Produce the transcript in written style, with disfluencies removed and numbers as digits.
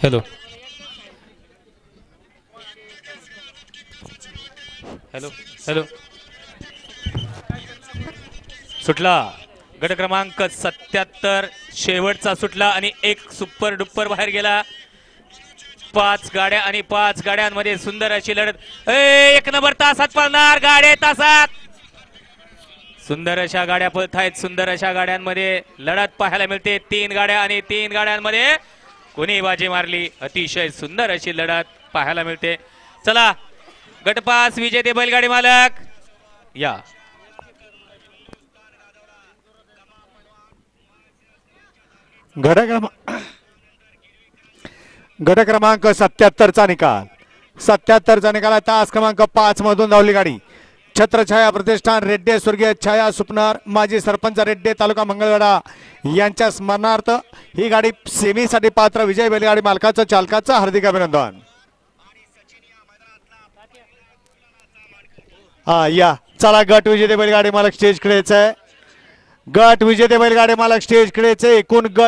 Hello hello hello सुटला गट क्रमांक 77 शेवटचा सुटला आणि एक सुपर डुप्पर बाहेर गेला. 5 गाड्या आणि 5 गाड्यांमध्ये सुंदर अशी लढत. एक नंबर तासात पळणार गाड्या तासात. सुंदर अशा गाड्या पळत आहेत. सुंदर अशा गाड्यांमध्ये लढत पाहायला मिळते. 3 गाड्या आणि 3 गाड्यांमध्ये कोणी बाजी मारली. अतिशय सुंदर अशी लढत पाहायला मिळते. चला गटपास विजेते बैलगाडी मालक या. गट क्रमांक 77 चा निकाल. 77 चा निकाल. तास क्रमांक 5 मधून धावली गाडी. छत्रछाया प्रतिष्ठान रेड्डे स्वर्गीय छाया सुपनार माजी सरपंच रेड्डे तालुका मंगळवेढा यांच्या स्मरणार्थ ही गाडी सेमीसाठी पात्र. विजय बैलगाडी मालकाचं चालकाचं हार्दिक अभिनंदन. हा या चला गट विजेते बैलगाडी मालक स्टेज कडे. गट विजेते बैलगाडी मालक स्टेज कडे. एकूण गट